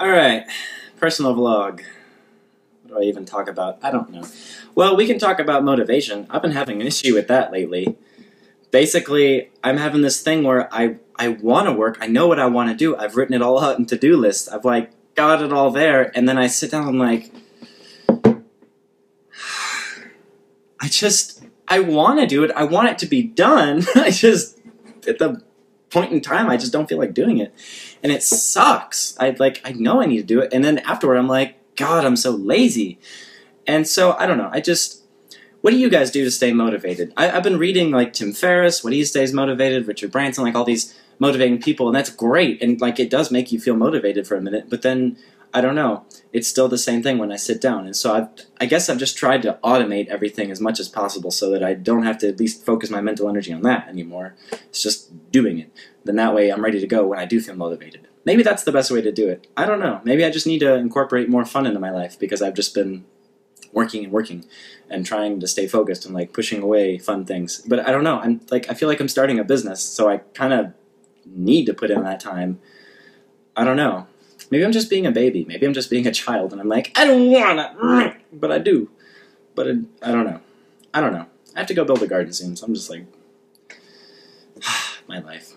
Alright, personal vlog. What do I even talk about? I don't know. Well, we can talk about motivation. I've been having an issue with that lately. Basically, I'm having this thing where I want to work, I know what I want to do, I've written it all out in to-do lists, I've like got it all there, and then I sit down and like, I want to do it, I want it to be done, at the point in time, I just don't feel like doing it. And it sucks. I know I need to do it, and then afterward I'm like, God, I'm so lazy. And so, I don't know, what do you guys do to stay motivated? I've been reading like Tim Ferriss, what he stays motivated, Richard Branson, like all these motivating people, and that's great, and like it does make you feel motivated for a minute, but then, I don't know, it's still the same thing when I sit down, and so I guess I've just tried to automate everything as much as possible so that I don't have to at least focus my mental energy on that anymore. It's just doing it. Then that way I'm ready to go when I do feel motivated. Maybe that's the best way to do it. I don't know. Maybe I just need to incorporate more fun into my life because I've just been working and trying to stay focused and like pushing away fun things. But I don't know. I feel like I'm starting a business, so I kind of need to put in that time. I don't know. Maybe I'm just being a baby. Maybe I'm just being a child, and I'm like, I don't wanna, but I do. But I don't know. I don't know. I have to go build a garden soon, so I'm just like, my life.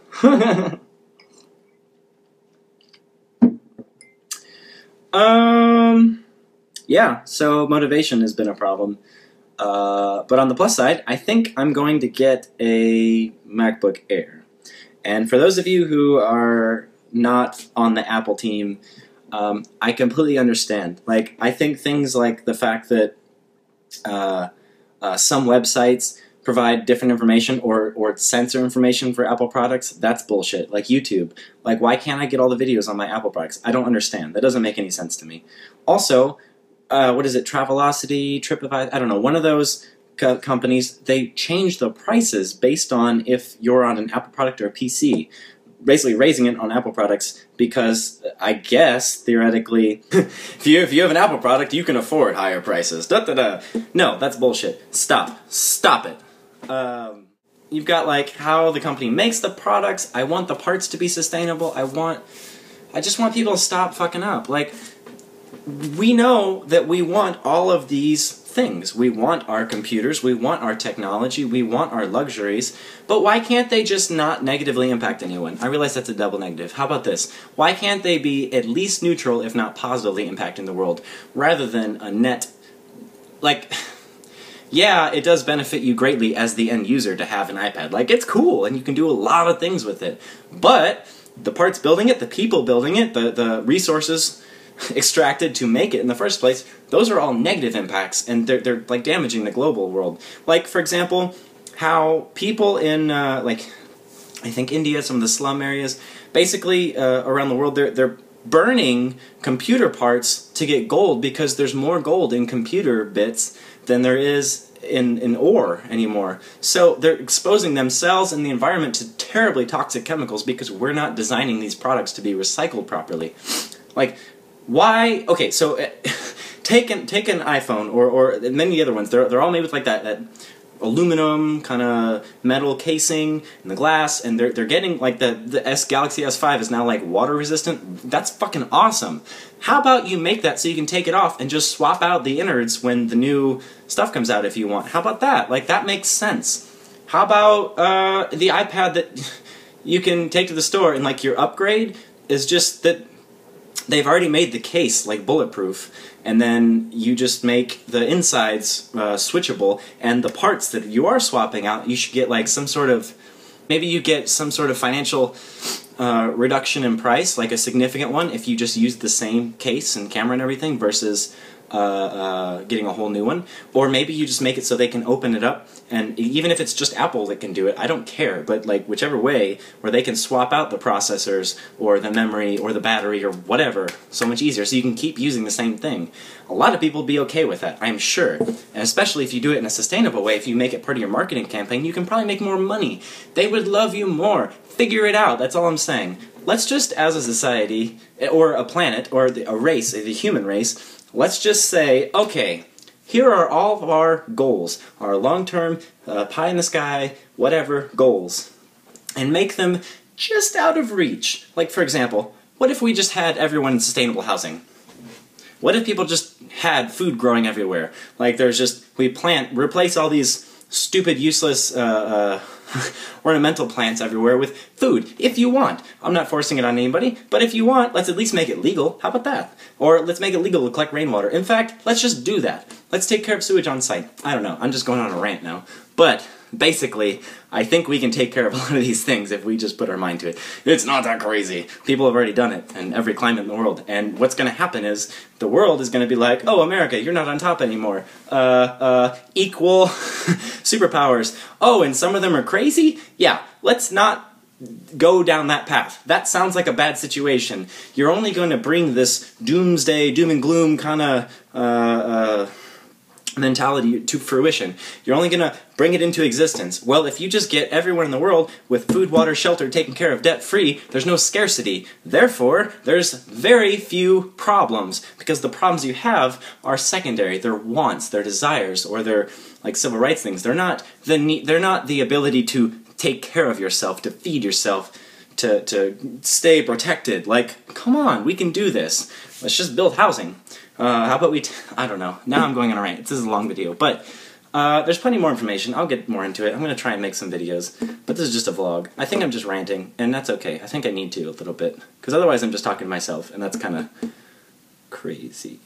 Yeah, so motivation has been a problem. But on the plus side, I think I'm going to get a MacBook Air. And for those of you who are not on the Apple team, I completely understand. Like, I think things like the fact that some websites provide different information or censor information for Apple products, that's bullshit. Like YouTube. Like, why can't I get all the videos on my Apple products? I don't understand. That doesn't make any sense to me. Also, what is it, Travelocity, TripAdvisor, I don't know, one of those companies, they change the prices based on if you're on an Apple product or a PC. Basically raising it on Apple products because I guess, theoretically, if you have an Apple product, you can afford higher prices. Da-da-da. No, that's bullshit. Stop. Stop it. You've got like how the company makes the products. I want the parts to be sustainable. I just want people to stop fucking up. Like, we know that we want all of these things. We want our computers, we want our technology, we want our luxuries, but why can't they just not negatively impact anyone? I realize that's a double negative. How about this? Why can't they be at least neutral, if not positively impacting the world, rather than a net, like, yeah, it does benefit you greatly as the end user to have an iPad. Like, it's cool, and you can do a lot of things with it, but the parts building it, the people building it, the resources extracted to make it in the first place, those are all negative impacts, and they're like damaging the global world. Like, for example, how people in like, I think India, some of the slum areas, basically around the world, they're burning computer parts to get gold because there's more gold in computer bits than there is in ore anymore. So they're exposing themselves and the environment to terribly toxic chemicals because we're not designing these products to be recycled properly. Like, why? Okay, so take an iPhone or many other ones. They're all made with like that aluminum kind of metal casing and the glass, and they're getting like the Galaxy S5 is now like water resistant. That's fucking awesome. How about you make that so you can take it off and just swap out the innards when the new stuff comes out if you want? How about that? Like, that makes sense. How about the iPad that you can take to the store and like your upgrade is just that they've already made the case like bulletproof, and then you just make the insides switchable, and the parts that you are swapping out, you should get like some sort of, maybe you get some sort of financial reduction in price, like a significant one, if you just use the same case and camera and everything versus getting a whole new one. Or maybe you just make it so they can open it up, and even if it's just Apple that can do it, I don't care, but like whichever way, where they can swap out the processors or the memory or the battery or whatever, so much easier, so you can keep using the same thing. A lot of people would be okay with that, I'm sure, and especially if you do it in a sustainable way. If you make it part of your marketing campaign, you can probably make more money. They would love you more. Figure it out, that's all I'm saying. Let's just, as a society, or a planet, or a race, the human race, let's just say, okay, here are all of our goals, our long-term, pie-in-the-sky, whatever goals. and make them just out of reach. Like, for example, what if we just had everyone in sustainable housing? What if people just had food growing everywhere? Like, replace all these stupid, useless, ornamental plants everywhere with food, if you want. I'm not forcing it on anybody, but if you want, let's at least make it legal. How about that? Or let's make it legal to collect rainwater. In fact, let's just do that. Let's take care of sewage on site. I don't know, I'm just going on a rant now. But, basically, I think we can take care of a lot of these things if we just put our mind to it. It's not that crazy. People have already done it in every climate in the world. And what's going to happen is the world is going to be like, oh, America, you're not on top anymore. Equal superpowers. Oh, and some of them are crazy? Yeah, let's not go down that path. That sounds like a bad situation. You're only going to bring this doomsday, doom and gloom kind of mentality to fruition. You're only going to bring it into existence. Well, if you just get everyone in the world with food, water, shelter taken care of debt-free, there's no scarcity. Therefore, there's very few problems, because the problems you have are secondary. They're wants, they're desires, or they're like civil rights things. They're not the ability to take care of yourself, to feed yourself, to stay protected. Like, come on, we can do this. Let's just build housing. How about I don't know. Now I'm going on a rant. This is a long video, but there's plenty more information. I'll get more into it. I'm going to try and make some videos, but this is just a vlog. I think I'm just ranting, and that's okay. I think I need to a little bit, because otherwise I'm just talking to myself, and that's kind of crazy.